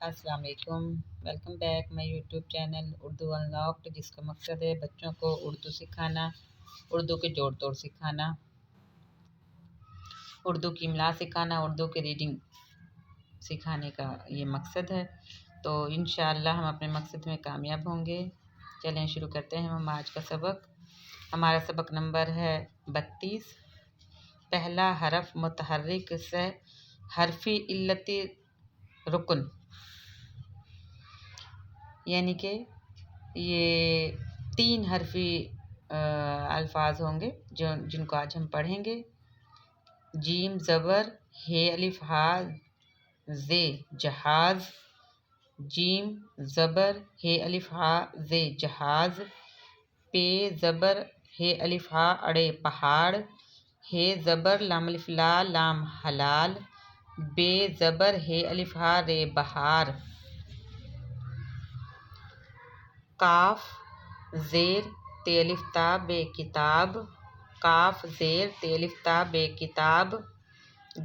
अस्सलाम वालेकुम। Welcome back my YouTube channel Urdu unlocked, जिसका मकसद है बच्चों को उर्दू सिखाना, उर्दू के जोड़ तोड़ सिखाना, उर्दू की इमला सिखाना, उर्दू की रीडिंग सिखाने का ये मकसद है। तो इंशाअल्लाह हम अपने मकसद में कामयाब होंगे। चलें शुरू करते हैं हम आज का सबक। हमारा सबक नंबर है 32। पहला हरफ मुतहर्रिक से हरफी इल्लती रुकन, यानी कि ये 3 हरफी अल्फाज होंगे जिनको आज हम पढ़ेंगे। जीम ज़बर हे अलिफ हा ज़े जहाज़, जीम ज़बर हे अलिफ हा ज़े जहाज़। पे ज़बर हे अलिफ हा अड़े पहाड़, हे ज़बर लाम अलिफ ला लाम हलाल। बे ज़बर हे अलिफ हा रे बहार। काफ ज़ेर ते अलिफ ता बे किताब, काफ ज़ेर ते अलिफ ता बे किताब।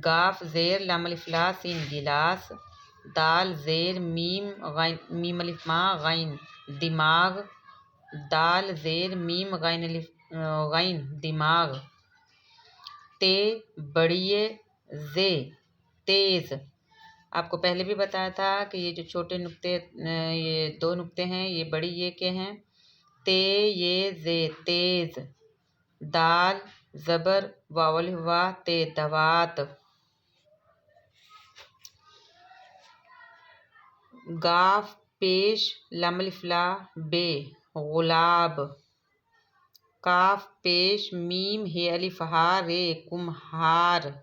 गाफ ज़ेर लाम अलिफ ला सीन गिलास। दाल ज़ेर मीम गैन मीम अलिफ मा गैन दिमाग, दाल ज़ेर मीम गैन अलिफ गैन दिमाग। ते बड़िए ज़े तेज़। आपको पहले भी बताया था कि ये जो छोटे नुक्ते, ये 2 नुक्ते हैं, ये बड़ी ये के हैं। ते ये ज़े तेज़। दाल ज़बर वावल हुआ ते दवात। गाफ पेश लाम अलिफ ला बे गुलाब। काफ पेश मीम हे अलिफ हा रे कुम्हार।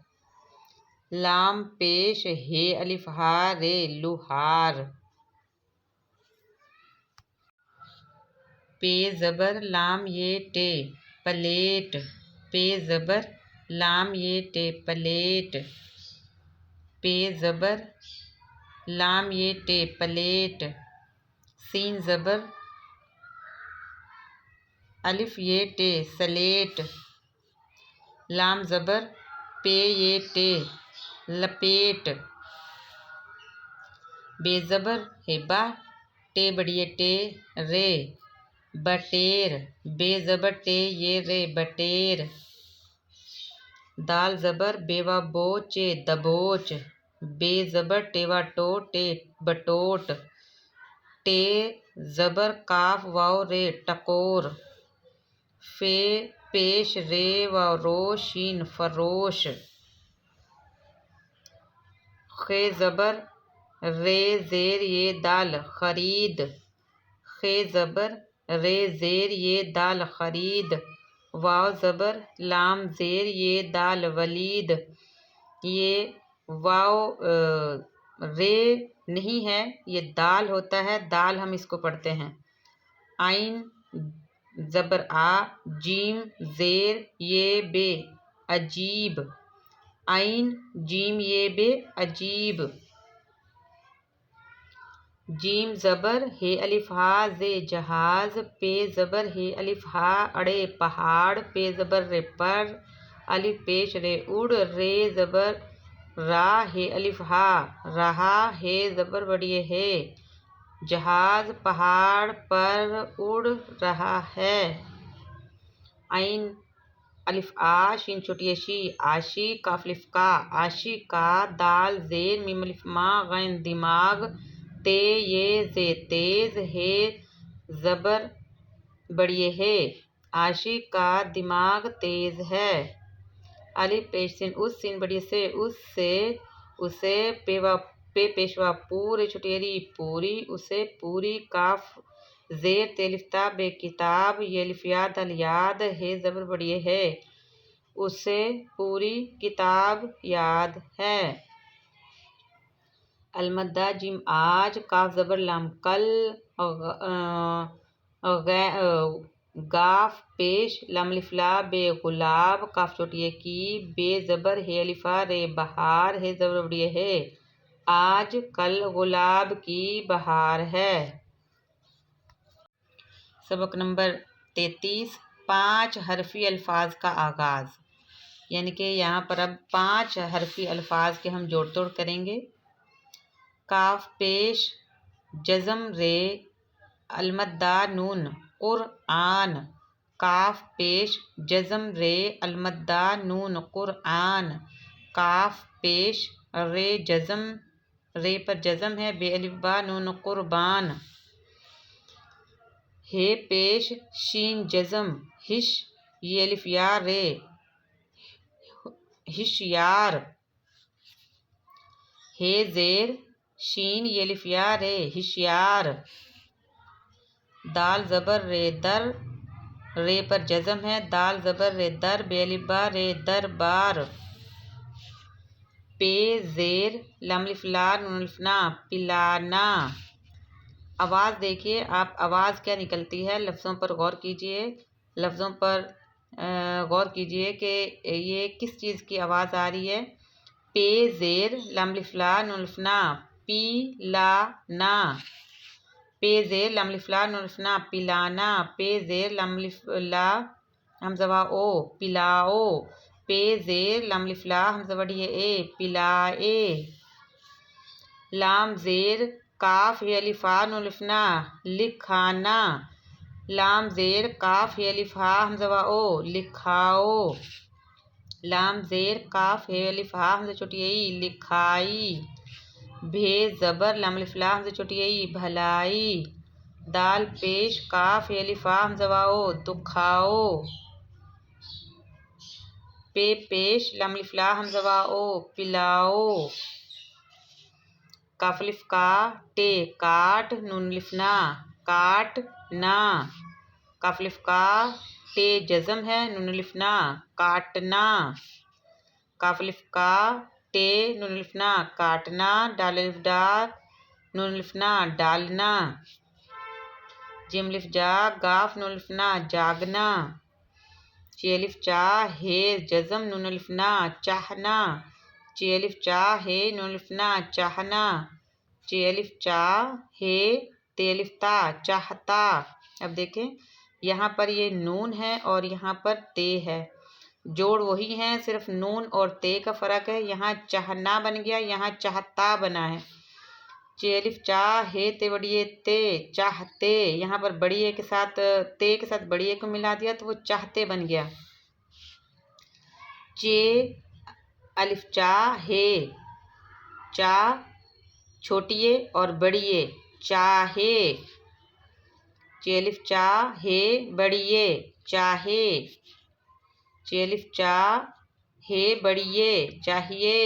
लाम पेश हे अलिफ हा रे लुहार। पे ज़बर लाम ये टे प्लेट, पे ज़बर लाम ये टे प्लेट। पे ज़बर लाम ये टे प्लेट। सीन ज़बर अलिफ ये टे स्लेट। लाम ज़बर पे ये टे लपेट। बेज़बर हेबा टे बड़िए टे रे बटेर, बेज़बर टे ये रे बटेर। दाल ज़बर बेवा बोचे दबोच, बेज़बर टेवा टो टे बटोट। टे ज़बर काफ वाव रे टकोर। फे पेश रे व रो शीन फरोश। खे ज़बर रे ज़ेर ये दाल खरीद, खे ज़बर रे ज़ेर ये दाल खरीद। वाव ज़बर लाम ज़ेर ये दाल वलीद। ये वाव रे नहीं है, ये दाल होता है, दाल हम इसको पढ़ते हैं। आइन ज़बर आ, जीम ज़ेर ये बे अजीब। आइन जीम ये बे अजीब। जीम ज़बर हे अलिफ हा ज़े जहाज़, पे ज़बर हे अलिफ हा अड़े पहाड़। पे ज़बर रे पर, अलिफ पेश रे उड़। रे ज़बर रा हे अलिफ हा रहा, हे ज़बर बड़िए है। जहाज़ पहाड़ पर उड़ रहा है। आइन अलिफ आ शीन छोटी शी आशी। काफ अलिफ का आशी का। दाल ज़ेर मीम अलिफ मा गैन दिमाग। ते ये ज़े तेज़, हे ज़बर बड़िए है। आशी का दिमाग तेज़ है। अलिफ पेश सिन उस, सिन बड़िए से उससे, उसे। पे पेशवा पूरे छुटेरी पूरी, उसे पूरी। काफ ज़ेर तेलिफ्ता बे किताब, ये अलिफियाद अल याद, है ज़बर बड़िए है। उसे पूरी किताब याद है। अलमद्दा जिम आज, काफ ज़बर लाम कल। गाफ पेश लाम अलिफ ला बे गुलाब, काफ छोटी की। बे ज़बर हे अलिफा रे बहार, है ज़बर बड़िए है। आज कल गुलाब की बहार है। सबक नंबर 33। 5 हरफी अल्फाज का आगाज़, यानी कि यहाँ पर अब 5 हरफी अल्फाज के हम जोड़ तोड़ करेंगे। کاف پیش جزم رے المدہ نون قرآن، کاف پیش جزم رے المدہ نون قرآن، کاف پیش رے جزم، رے پر جزم ہے، بے الف با نون قربان، ہے پیش شین جزم ہش، یہ الف یا رے ہشیار، ہے زیر شین یہ الف یا رے ہشیار، دال زبر رے در، رے پر جزم ہے، دال زبر رے در، بے الف با رے دربار، پے زیر لام الف لا نون الف نا پلانا۔ آواز دیکھیے آپ، آواز کیا نکلتی ہے، لفظوں پر غور کیجئے، لفظوں پر غور کیجئے کہ یہ کس چیز کی آواز آ رہی ہے۔ پے زیر لام الف لا نون الف نا پی لا نا، پے زیر لام الف لا نون الف نا پلانا، پے زیر لام الف لا حمزہ وا او پلاؤ، پے زیر لام الف لا حمزہ وڑی اے پلائے، لام زیر کاف ہے الف ہا نون الف نا لکھانا، لام زیر کاف ہے الف ہا حمزہ وا او لکھاؤ، لام زیر کاف ہے الف ہا حمزہ چھوٹی ای لکھائی، بھے زبر لام الف لا حمزہ چھوٹی ای بھلائی، دال پیش کاف ہے الف ہا حمزہ وا او دکھاؤ، پے پیش لام الف لا حمزہ وا او پلاؤ، کاف الف کا ٹے کاٹ نون الف نا کاٹ نا، کاف الف کا ٹے جزم ہے، نون الف نا کاٹنا، کاف الف کا ٹے نون الف نا کاٹنا، ڈال الف ڈا نون الف نا ڈالنا، جیم الف جا گاف نون الف نا جاگنا، چی الف چا ہے جزم نون الف نا چاہنا، چی الف چا ہے نون الف نا چاہنا، چی الف چا ہے تے الف تا چاہتا۔ اب دیکھیں یہاں پر یہ نون ہے اور یہاں پر تے ہے، جوڑ وہی ہیں، صرف نون اور تے کا فرق ہے، یہاں چاہنا بن گیا، یہاں چاہتا بنا ہے، چی الف چا ہے تے بڑی اے تے چاہتے، یہاں پر بڑی اے کے ساتھ تے کے ساتھ بڑی اے کو ملا دیا تو وہ چاہتے بن گیا، چے الف چا ہے، چا چھوٹی اے اور بڑی اے چاہے، چے الف چا ہے بڑی اے چاہے، چے الف چا ہے بڑی اے چاہیے،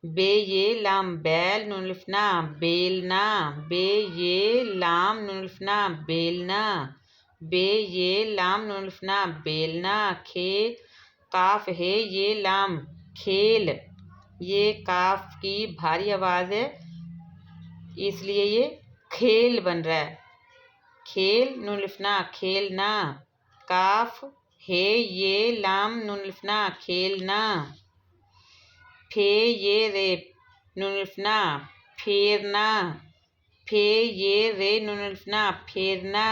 بے یہ لام بیل نون الف نا بیلنا، بے یہ لام نون الف نا بیلنا، بے یہ لام نون الف نا بیلنا، کھے کاف ہے یہ لام کھیل، یہ کاف کی بھاری آواز ہے اس لیے یہ کھیل بن رہا ہے، کھیل نون الف نا کھیلنا، کاف ہے یہ لام نون الف نا کھیلنا، پھے یہ رے نون الف نا پھیرنا، پھے یہ رے نون الف نا پھیرنا،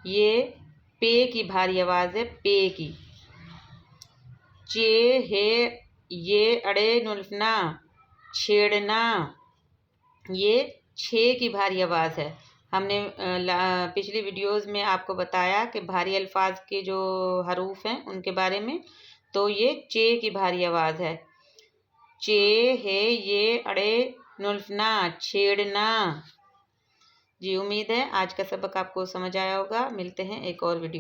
یہ پے کی بھاری آواز ہے پے کی، چے ہے یہ اڑے نون الف نا چھیڑنا، یہ چھے کی بھاری آواز ہے، ہم نے پچھلی ویڈیوز میں آپ کو بتایا کہ بھاری الفاظ کے جو حروف ہیں ان کے بارے میں، تو یہ چے کی بھاری آواز ہے، چے ہے یہ اڑے نون الف نا چھیڑنا۔ جی امید ہے آج کا سبق آپ کو سمجھ آیا ہوگا، ملتے ہیں ایک اور ویڈیو